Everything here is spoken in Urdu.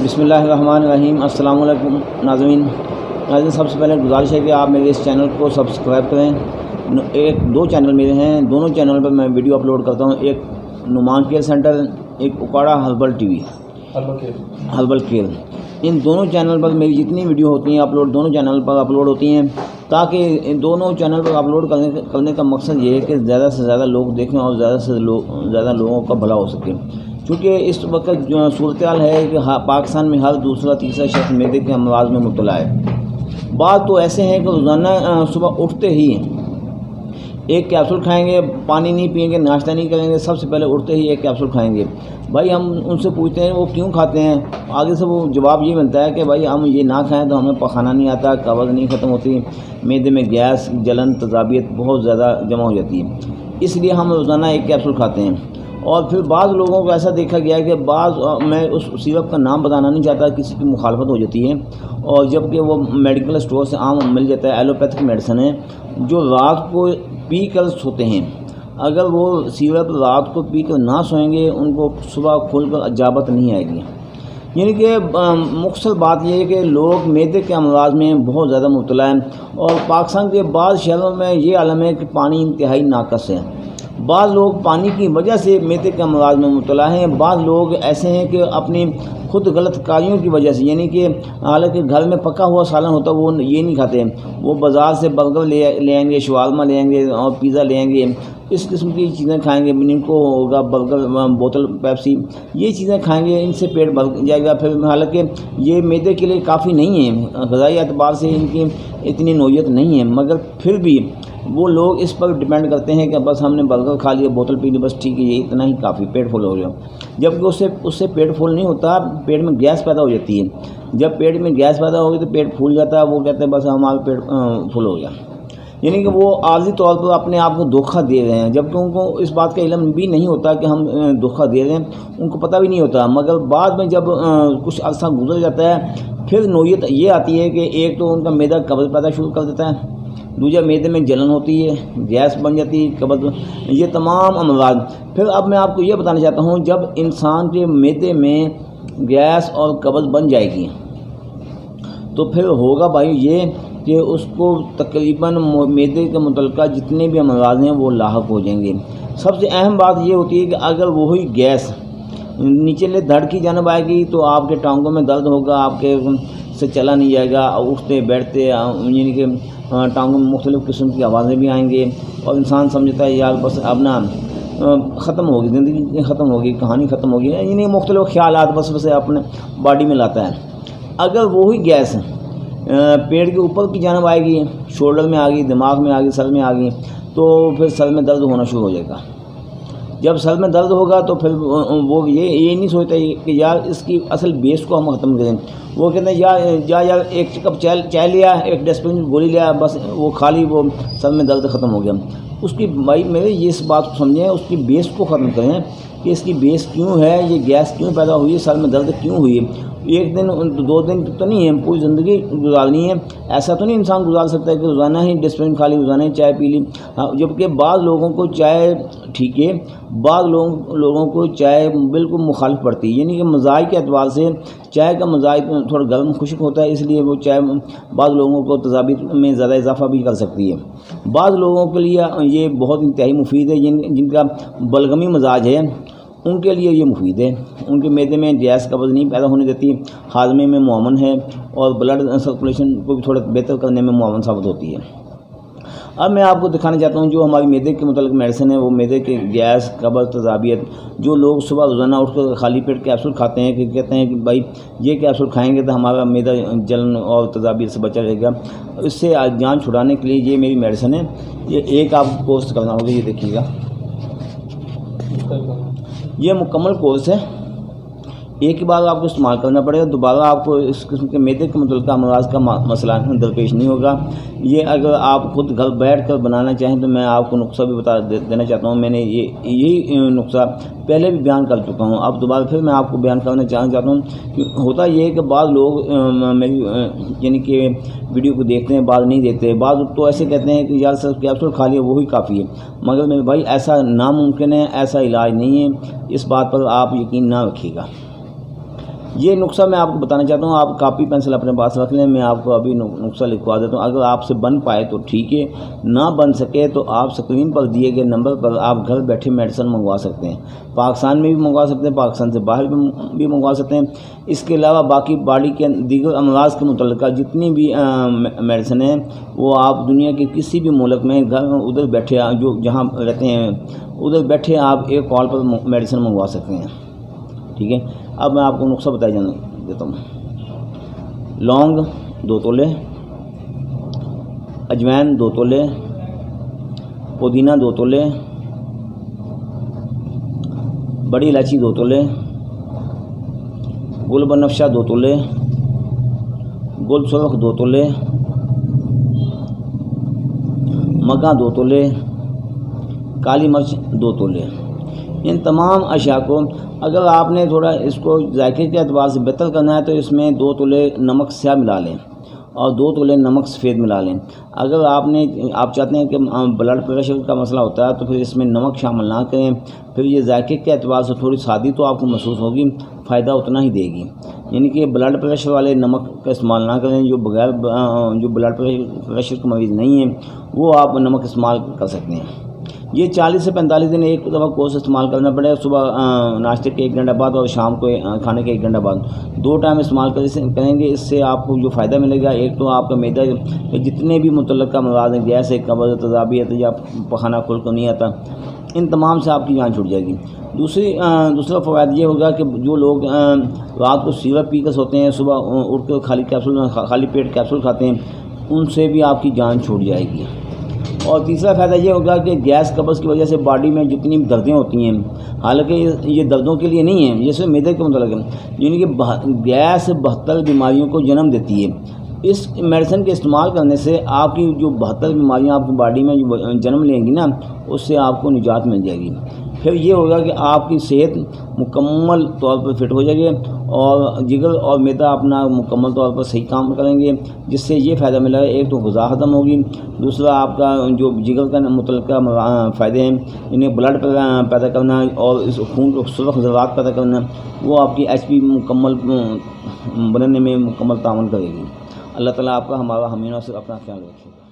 بسم اللہ الرحمن الرحیم۔ السلام علیکم ناظرین، سب سے پہلے گزارش ہے کہ آپ میرے اس چینل کو سبسکرائب کریں۔ دو چینل میرے ہیں، دونوں چینل پر میں ویڈیو اپلوڈ کرتا ہوں، ایک نعمان کیئر سینٹر، ایک Okara herbal T V herbal care. ان دونوں چینل پر میری جتنی ویڈیو ہوتی ہیں اپلوڈ دونوں چینل پر اپلوڈ ہوتی ہیں، تاکہ ان دونوں چینل پر اپلوڈ کرنے کا مقصد یہ ہے کہ زیادہ سے زیادہ لوگ دیکھیں اور زیادہ سے زیادہ لوگوں کا بھلا ہو سکے۔ کیونکہ اس وقت جو صورتحال ہے کہ پاکستان میں ہر دوسرا تیسرا شخص معدے کے امراض میں مبتلا ہے۔ بعض تو ایسے ہیں کہ روزانہ صبح اٹھتے ہی ایک کیپسول کھائیں گے، پانی نہیں پئیں گے، ناشتہ نہیں کریں گے، سب سے پہلے اٹھتے ہی ایک کیپسول کھائیں گے۔ بھائی ہم ان سے پوچھتے ہیں وہ کیوں کھاتے ہیں، آگے سے وہ جواب یہ ملتا ہے کہ بھائی ہم یہ نہ کھائیں تو ہمیں پخانہ نہیں آتا، قبض نہیں ختم ہوتی، معدے میں گیس، جلن، تذابیت بہت زیادہ جمع ہو جاتی ہے، اس لیے ہم روزانہ ایک کیپسول کھاتے ہیں۔ اور پھر بعض لوگوں کو ایسا دیکھا گیا ہے کہ میں اس سیرپ کا نام بتانا نہیں چاہتا، کسی کی مخالفت ہو جاتی ہے، اور جب کہ وہ میڈیکل اسٹور سے عام مل جاتا ہے، ایلوپیتھک میڈیسن ہے، جو رات کو پی کر سوتے ہیں، اگر وہ سیرپ رات کو پی کر نہ سوئیں گے ان کو صبح کھل کر اجابت نہیں آئے گی۔ یعنی کہ مختصر بات یہ ہے کہ لوگ معدے کے امراض میں بہت زیادہ مبتلا ہیں، اور پاکستان کے بعض شہروں میں یہ عالم ہے کہ پانی انتہائی ناقص ہے۔ بعض لوگ پانی کی وجہ سے معدے کے امراض میں مبتلا ہیں، بعض لوگ ایسے ہیں کہ اپنی خود غلط کاریوں کی وجہ سے، یعنی کہ حالانکہ گھر میں پکا ہوا سالن ہوتا وہ یہ نہیں کھاتے، وہ بازار سے برگر لے آئیں گے، شاورما لے آئیں گے اور پیزا لے آئیں گے، اس قسم کی چیزیں کھائیں گے، منیکو ہوگا، برگر، بوتل پیپسی، یہ چیزیں کھائیں گے، ان سے پیٹ بھر جائے گا۔ پھر حالانکہ یہ معدے کے لیے کافی نہیں ہے، غذائی اعتبار سے ان کی اتنی نوعیت نہیں ہے، مگر پھر بھی وہ لوگ اس پر ڈیپینڈ کرتے ہیں کہ بس ہم نے برگر کھا لیا، بوتل پی لی، بس ٹھیک ہے، یہ اتنا ہی کافی، پیٹ فل ہو گیا۔ جبکہ اس سے پیٹ فل نہیں ہوتا، پیٹ میں گیس پیدا ہو جاتی ہے۔ جب پیٹ میں گیس پیدا ہوگی تو پیٹ پھول جاتا ہے، وہ کہتے ہیں بس ہمارا پیٹ فل ہو گیا، یعنی کہ وہ عارضی طور پر اپنے آپ کو دھوکہ دے رہے ہیں، جبکہ ان کو اس بات کا علم بھی نہیں ہوتا کہ ہم دھوکہ دے رہے ہیں، ان کو پتہ بھی نہیں ہوتا۔ مگر بعد میں جب کچھ عرصہ گزر جاتا ہے، پھر نوعیت یہ آتی ہے کہ ایک تو ان کا معدہ قبض پیدا شروع کر دیتا ہے، دوسرا معدے میں جلن ہوتی ہے، گیس بن جاتی ہے، قبض، یہ تمام امراض۔ پھر اب میں آپ کو یہ بتانا چاہتا ہوں، جب انسان کے معدے میں گیس اور قبض بن جائے گی تو پھر ہوگا بھائی یہ کہ اس کو تقریباً معدے کے متعلقہ جتنے بھی امراض ہیں وہ لاحق ہو جائیں گے۔ سب سے اہم بات یہ ہوتی ہے کہ اگر وہی گیس نیچلے دھڑ کی جانب آئے گی تو آپ کے ٹانگوں میں درد ہوگا، آپ کے سے چلا نہیں جائے گا، اٹھتے بیٹھتے یعنی کہ ٹانگوں میں مختلف قسم کی آوازیں بھی آئیں گے، اور انسان سمجھتا ہے یار بس اب نا ختم ہوگی، زندگی ختم ہوگی، کہانی ختم ہوگی، یعنی مختلف خیالات بس اپنے باڈی میں لاتا ہے۔ اگر وہی گیس پیٹ کے اوپر کی جانب آئے گی، شولڈر میں آ گئی، دماغ میں آ گئی، سر میں آ گئی، تو پھر سر میں درد ہونا شروع ہو جائے گا۔ جب سر میں درد ہوگا تو پھر وہ یہ نہیں سوچتا کہ یار اس کی اصل بیس کو ہم ختم کریں، وہ کہتے ہیں یار ایک کپ چائے لیا، ایک ڈسپلن گولی لیا، بس وہ کھا لی، وہ سر میں درد ختم ہو گیا۔ اس کی بھائی میرے یہ اس بات کو سمجھیں، اس کی بیس کو ختم کریں کہ اس کی بیس کیوں ہے، یہ گیس کیوں پیدا ہوئی ہے، سر میں درد کیوں ہوئی ہے۔ ایک دن دو دن تو نہیں ہے، پوری زندگی گزارنی ہے، ایسا تو نہیں انسان گزار سکتا ہے کہ روزانہ ہی ڈسپلن کھا لی، روزانہ ہی چائے پی لی۔ جبکہ بعض لوگوں کو چائے ٹھیک ہے، بعض لوگوں کو چائے بالکل مخالف پڑتی ہے، یعنی کہ مزاج کے اعتبار سے چائے کا مزاج تھوڑا گرم خشک ہوتا ہے، اس لیے وہ چائے بعض لوگوں کو تذابیت میں زیادہ اضافہ بھی کر سکتی ہے۔ بعض لوگوں کے لیے یہ بہت انتہائی مفید ہے، جن کا بلغمی مزاج ہے ان کے لیے یہ مفید ہے، ان کے معدے میں گیس قبض نہیں پیدا ہونے دیتی، ہاضمے میں معاون ہے، اور بلڈ سرکولیشن کو بھی تھوڑا بہتر کرنے میں معاون ثابت ہوتی ہے۔ اب میں آپ کو دکھانا چاہتا ہوں جو ہماری معدے کے متعلق میڈیسن ہے، وہ معدے کے گیس، قبض، تذابیت، جو لوگ صبح روزانہ اٹھ کر خالی پیٹ کیپسول کھاتے ہیں، کہ کہتے ہیں کہ بھائی یہ کیپسول کھائیں گے تو ہمارا معدہ جلن اور تذابیت سے بچا رہے گا، اس سے جان چھڑانے کے لیے یہ میری میڈیسن ہے۔ یہ ایک آپ کو کورس کرنا ہوگا، یہ دیکھیے گا، یہ مکمل کورس ہے، ایک ہی بار آپ کو استعمال کرنا پڑے گا، دوبارہ آپ کو اس قسم کے معدے کے متعلقہ امراض کا مسئلہ درپیش نہیں ہوگا۔ یہ اگر آپ خود گھر بیٹھ کر بنانا چاہیں تو میں آپ کو نسخہ بھی بتا دینا چاہتا ہوں، میں نے یہی نسخہ پہلے بھی بیان کر چکا ہوں، اب دوبارہ پھر میں آپ کو بیان کرنا چاہتا ہوں کہ ہوتا یہ ہے کہ بعض لوگ میری یعنی کہ ویڈیو کو دیکھتے ہیں، بعض نہیں دیکھتے، بعض تو ایسے کہتے ہیں کہ یار صرف کیپسول کھا لیا وہی کافی ہے، مگر میرے بھائی ایسا ناممکن ہے، ایسا علاج نہیں ہے، اس بات پر آپ یقین نہ رکھیے گا۔ یہ نسخہ میں آپ کو بتانا چاہتا ہوں، آپ کاپی پینسل اپنے پاس رکھ لیں، میں آپ کو ابھی نسخہ لکھوا دیتا ہوں۔ اگر آپ سے بن پائے تو ٹھیک ہے، نہ بن سکے تو آپ سکرین پر دیے گئے نمبر پر آپ گھر بیٹھے میڈیسن منگوا سکتے ہیں، پاکستان میں بھی منگوا سکتے ہیں، پاکستان سے باہر بھی منگوا سکتے ہیں۔ اس کے علاوہ باقی باڈی کے دیگر امراض کے متعلقہ جتنی بھی میڈیسن ہیں وہ آپ دنیا کے کسی بھی ملک میں گھر ادھر بیٹھے جو جہاں رہتے ہیں ادھر بیٹھے آپ ایک کال پر میڈیسن منگوا سکتے ہیں، ٹھیک ہے۔ اب میں آپ کو نسخہ بتایا جانا دیتا ہوں۔ لونگ 2 تولے، اجوین 2 تولے، پودینہ 2 تولے، بڑی الائچی 2 تولے، گل بنفشہ 2 تولے، گل سرخ 2 تولے، مگا 2 تولے، کالی مرچ 2 تولے۔ ان تمام اشیاء کو اگر آپ نے تھوڑا اس کو ذائقے کے اعتبار سے بہتر کرنا ہے تو اس میں 2 تولے نمک سیاہ ملا لیں اور 2 تولے نمک سفید ملا لیں۔ اگر آپ چاہتے ہیں کہ بلڈ پریشر کا مسئلہ ہوتا ہے تو پھر اس میں نمک شامل نہ کریں، پھر یہ ذائقے کے اعتبار سے تھوڑی سادی تو آپ کو محسوس ہوگی، فائدہ اتنا ہی دے گی۔ یعنی کہ بلڈ پریشر والے نمک کا استعمال نہ کریں، جو بلڈ پریشر کے مریض نہیں ہیں وہ آپ نمک استعمال کر سکتے ہیں۔ یہ 40 سے 45 دن ایک دفعہ کورس استعمال کرنا پڑے گا، صبح ناشتے کے 1 گھنٹہ بعد اور شام کو کھانے کے 1 گھنٹہ بعد، 2 ٹائم استعمال کریں گے۔ اس سے آپ کو جو فائدہ ملے گا، ایک تو آپ کا معدہ جتنے بھی متعلقہ امراض ہیں، گیس ہے، قبض، تیزابیت یا پخانہ کھل کر نہیں آتا، ان تمام سے آپ کی جان چھوٹ جائے گی۔ دوسرا فوائد یہ ہوگا کہ جو لوگ رات کو سیرپ پی کر سوتے ہیں، صبح اٹھ کر خالی پیٹ کیپسول کھاتے ہیں، ان سے بھی آپ کی جان چھوٹ جائے گی۔ اور تیسرا فائدہ یہ ہوگا کہ گیس قبض کی وجہ سے باڈی میں جتنی دردیں ہوتی ہیں، حالانکہ یہ دردوں کے لیے نہیں ہیں، یہ صرف معدے کے متعلق ہے، یعنی کہ گیس 72 بیماریوں کو جنم دیتی ہے۔ اس میڈیسن کے استعمال کرنے سے آپ کی جو 72 بیماریاں آپ کی باڈی میں جو جنم لیں گی نا، اس سے آپ کو نجات مل جائے گی۔ پھر یہ ہوگا کہ آپ کی صحت مکمل طور پر فٹ ہو جائے گی اور جگر اور معدہ اپنا مکمل طور پر صحیح کام کریں گے، جس سے یہ فائدہ ملے گا، ایک تو غذا ہضم ہوگی، دوسرا آپ کا جو جگر کا متعلقہ فائدے ہیں، انہیں بلڈ پیدا کرنا اور اس خون کو سرخ ذرات پیدا کرنا، وہ آپ کی HP مکمل بنانے میں مکمل تعاون کرے گی۔ اللہ تعالیٰ آپ کا ہمارا حامی اور اپنا خیال رکھے گا۔